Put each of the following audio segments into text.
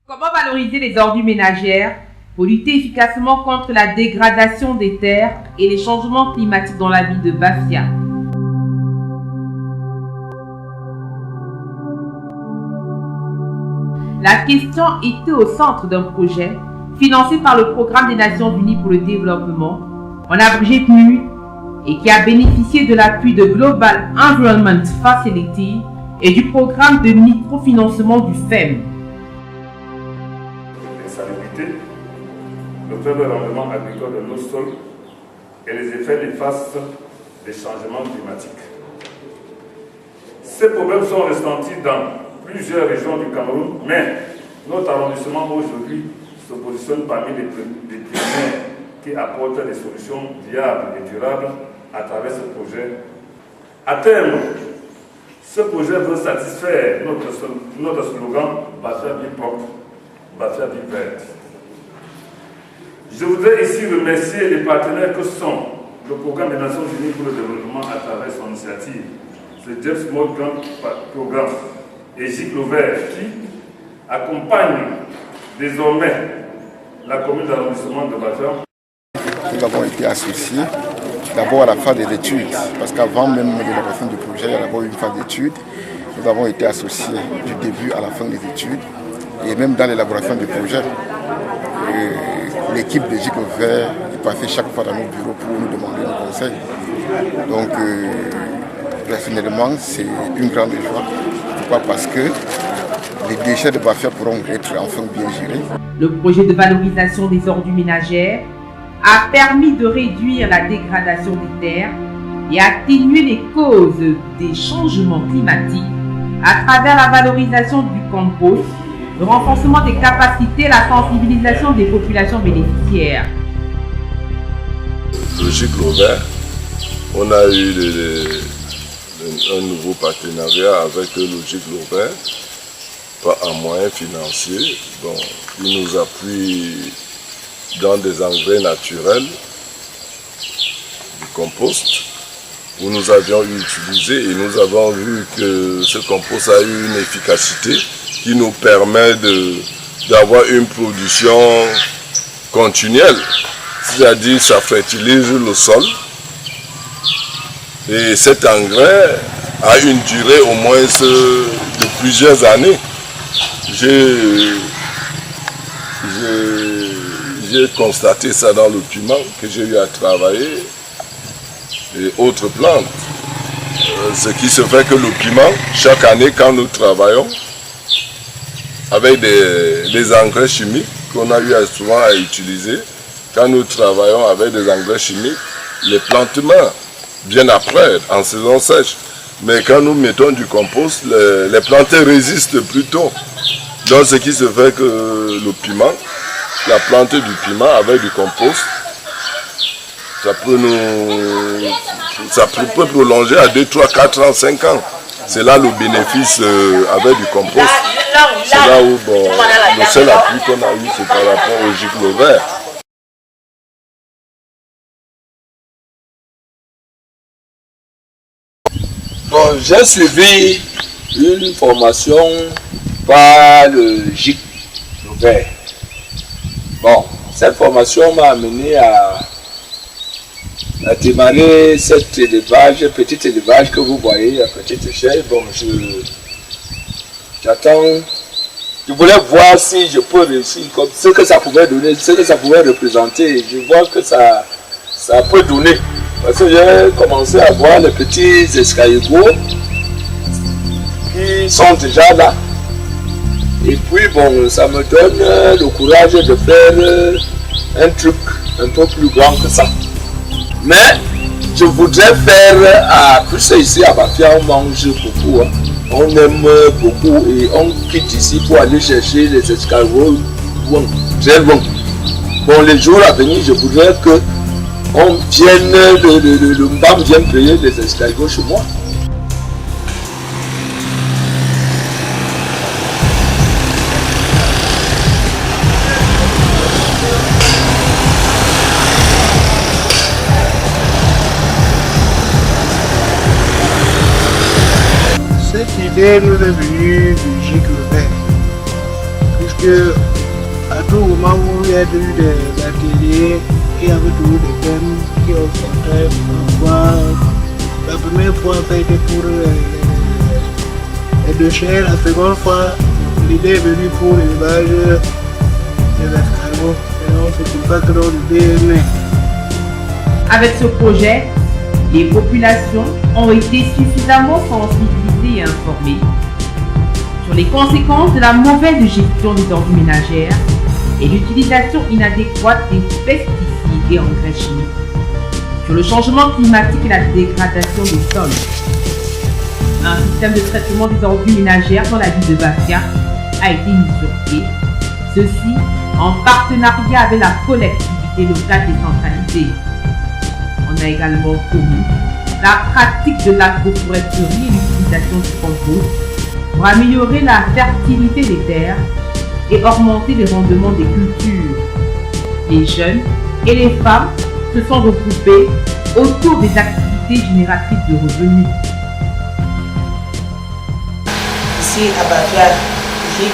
Comment valoriser les ordures ménagères pour lutter efficacement contre la dégradation des terres et les changements climatiques dans la ville de Bafia? La question était au centre d'un projet financé par le Programme des Nations Unies pour le développement, en abrégé PNUD, et qui a bénéficié de l'appui de Global Environment Facility et du programme de microfinancement du FEM. L'insalubrité, le faible rendement agricole de nos sols et les effets néfastes des changements climatiques. Ces problèmes sont ressentis dans plusieurs régions du Cameroun, mais notre arrondissement aujourd'hui se positionne parmi les premiers qui apportent des solutions viables et durables à travers ce projet. À terme, ce projet veut satisfaire notre slogan Bafia vie propre, Bafia vie verte. Je voudrais ici remercier les partenaires que sont le Programme des Nations Unies pour le développement à travers son initiative, le James Morgan Programme et Gicle Vert qui accompagne désormais la commune d'arrondissement de Bafia. Nous avons été associés d'abord à la phase des études, parce qu'avant même l'élaboration du projet, il y a d'abord une phase d'études. Nous avons été associés du début à la fin des études et même dans l'élaboration du projet. L'équipe de Gicle Vert est passée chaque fois dans nos bureaux pour nous demander un conseil. Donc, personnellement, c'est une grande joie. Pourquoi? Parce que les déchets de Bafia pourront être enfin bien gérés. Le projet de valorisation des ordures ménagères a permis de réduire la dégradation des terres et atténuer les causes des changements climatiques à travers la valorisation du compost, le renforcement des capacités et la sensibilisation des populations bénéficiaires. Le Gicle Vert, on a eu un nouveau partenariat avec le Gicle Vert, pas en moyens financiers. Bon, il nous appuie dans des engrais naturels, du compost, où nous avions utilisé et nous avons vu que ce compost a eu une efficacité qui nous permet d'avoir une production continuelle, c'est-à-dire ça fertilise le sol et cet engrais a une durée au moins de plusieurs années. J'ai constaté ça dans le piment que j'ai eu à travailler et autres plantes. Ce qui se fait que le piment, chaque année quand nous travaillons avec des engrais chimiques qu'on a eu souvent à utiliser, quand nous travaillons avec des engrais chimiques, les plantes meurent bien après, en saison sèche. Mais quand nous mettons du compost, les plantes résistent plutôt. Donc ce qui se fait que le piment, la plante du piment avec du compost, ça peut prolonger à 2, 3, 4 ans, 5 ans. C'est là le bénéfice avec du compost. C'est là où le seul appui qu'on a eu, c'est par rapport au Gicle Vert. Bon, j'ai suivi une formation par le Gicle Vert. Bon, cette formation m'a amené à démarrer cet élevage, petit élevage que vous voyez à petite échelle. Bon, j'attends, je voulais voir si je peux réussir, comme ce que ça pouvait donner, ce que ça pouvait représenter. Je vois que ça peut donner. Parce que j'ai commencé à voir les petits escargots qui sont déjà là. Et puis bon, ça me donne le courage de faire un truc un peu plus grand que ça. Mais je voudrais faire, plus ici à Bafia, on mange beaucoup. Hein. On aime beaucoup et on quitte ici pour aller chercher les escargots très loin. Bon, les jours à venir, je voudrais que le MBAM vienne payer les escargots chez moi. Cette idée nous est venue du Gicle Vert, puisque que à tout moment où il y a eu des ateliers, il y avait toujours des thèmes qui ont sorti parfois. La première fois, ça a été pour les déchets. La seconde fois, l'idée est venue pour l'élevage des escargots. Et donc, c'est pour ça que l'idée est née. Avec ce projet, les populations ont été suffisamment sensibilisées et informées sur les conséquences de la mauvaise gestion des ordures ménagères et l'utilisation inadéquate des pesticides et engrais chimiques, sur le changement climatique et la dégradation des sols. Un système de traitement des ordures ménagères dans la ville de Bastia a été mis sur pied, ceci en partenariat avec la collectivité locale décentralisée. On a également connu la pratique de l'agroforesterie et l'utilisation du compost pour améliorer la fertilité des terres et augmenter les rendements des cultures. Les jeunes et les femmes se sont regroupés autour des activités génératrices de revenus. Ici à Bastia, il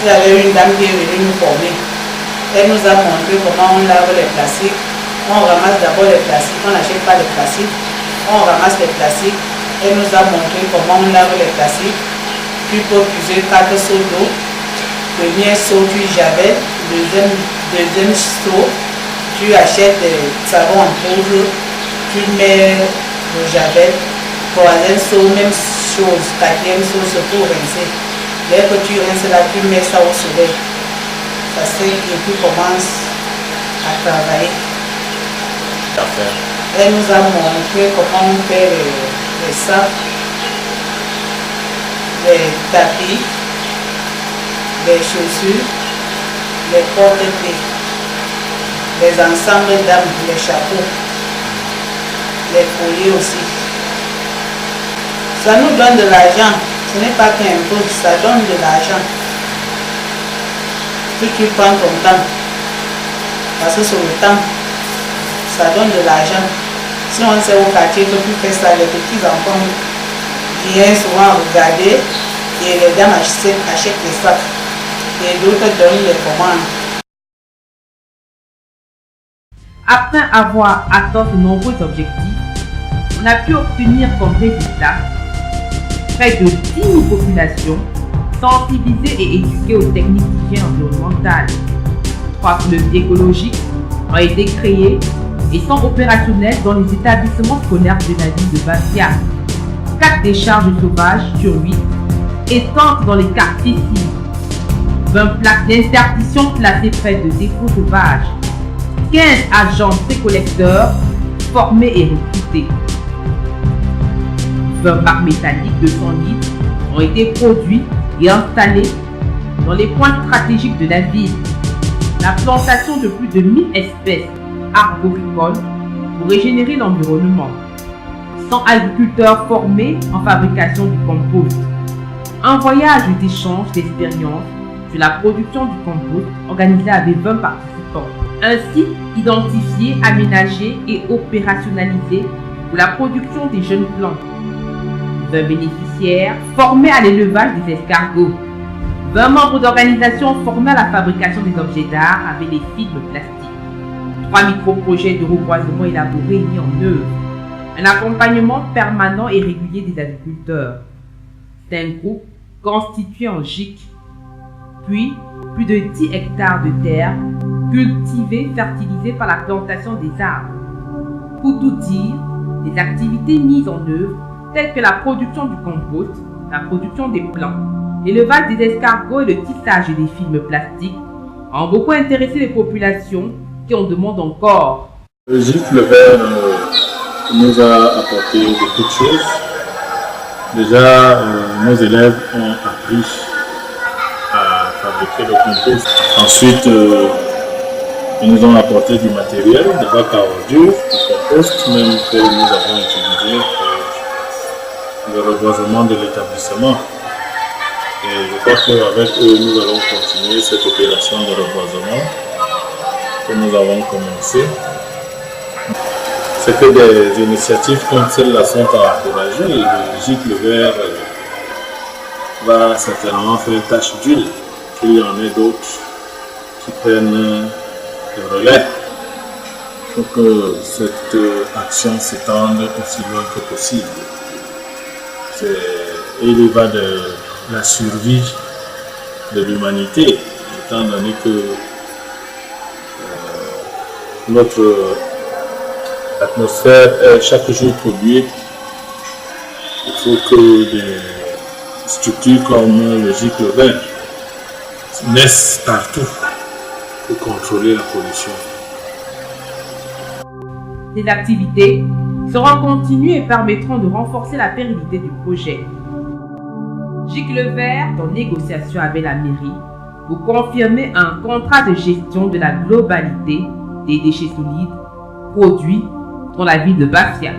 y avait une dame qui est venue nous former. Elle nous a montré comment on lave les plastiques. On ramasse d'abord les plastiques, on n'achète pas les plastiques, on ramasse les plastiques. Elle nous a montré comment on lave les plastiques. Tu peux puiser 4 seaux d'eau. Premier seau, tu javel. Deuxième seau, tu achètes des savons en poudre. Tu mets le javel. Troisième seau, même chose. Quatrième seau, c'est pour rincer. Dès que tu rinces là, tu mets ça au soleil. Ça sert et tu commences à travailler. Elle nous a montré comment on fait les sacs, les tapis, les chaussures, les porte-clés, les ensembles d'armes, les chapeaux, les colliers aussi. Ça nous donne de l'argent. Ce n'est pas qu'un peu, ça donne de l'argent. Si tu prends ton temps, parce que sur le temps, ça donne de l'argent. Si on sait au quartier que tu fais ça, les petits enfants viennent souvent regarder et les dames achètent les sacs et d'autres donnent les commandes. Après avoir atteint de nombreux objectifs, on a pu obtenir comme résultat près de 10 000 populations sensibilisées et éduquées aux techniques d'hygiène environnementale. 3 clubs écologiques ont été créés et sont opérationnels dans les établissements scolaires de la ville de Bastia. 4 décharges sauvages sur 8 étendent dans les quartiers cibles. 20 plaques d'interdiction placées près de dépôts sauvages. 15 agents précollecteurs formés et recrutés. 20 bacs métalliques de 100 litres ont été produits et installés dans les points stratégiques de la ville. La plantation de plus de 1000 espèces arboricoles pour régénérer l'environnement. 100 agriculteurs formés en fabrication du compost. Un voyage d'échange d'expériences sur la production du compost organisé avec 20 participants. Un site identifié, aménagé et opérationnalisé pour la production des jeunes plantes. 20 bénéficiaires formés à l'élevage des escargots. 20 membres d'organisations formés à la fabrication des objets d'art avec les films plastiques. 3 micro-projets de reboisement élaborés et mis en œuvre. Un accompagnement permanent et régulier des agriculteurs. 5 groupes constitués en GIC. Puis, plus de 10 hectares de terre cultivés, fertilisés par la plantation des arbres. Pour tout dire, des activités mises en œuvre telles que la production du compost, la production des plants, l'élevage des escargots et le tissage des films plastiques ont beaucoup intéressé les populations qui en demandent encore. Le GIC Le Vert nous a apporté beaucoup de choses. Déjà, nos élèves ont appris à fabriquer le compost. Ensuite, ils nous ont apporté du matériel, des bacs à ordures, du compost, même que nous avons utilisé pour le reboisement de l'établissement. Et je crois qu'avec eux, nous allons continuer cette opération de reboisement que nous avons commencé. C'est que des initiatives comme celle-là sont à encourager et le GIC Le Vert va certainement faire tache d'huile, qu'il y en ait d'autres qui prennent le relais pour que cette action s'étende aussi loin que possible. Il y va de la survie de l'humanité, étant donné que notre atmosphère est chaque jour polluée. Il faut que des structures comme le GIEC le 20 naissent partout pour contrôler la pollution. Ces activités seront continues et permettront de renforcer la pérennité du projet. GIEC Le Vert, en négociation avec la mairie, vous confirmez un contrat de gestion de la globalité des déchets solides produits dans la ville de Bafia.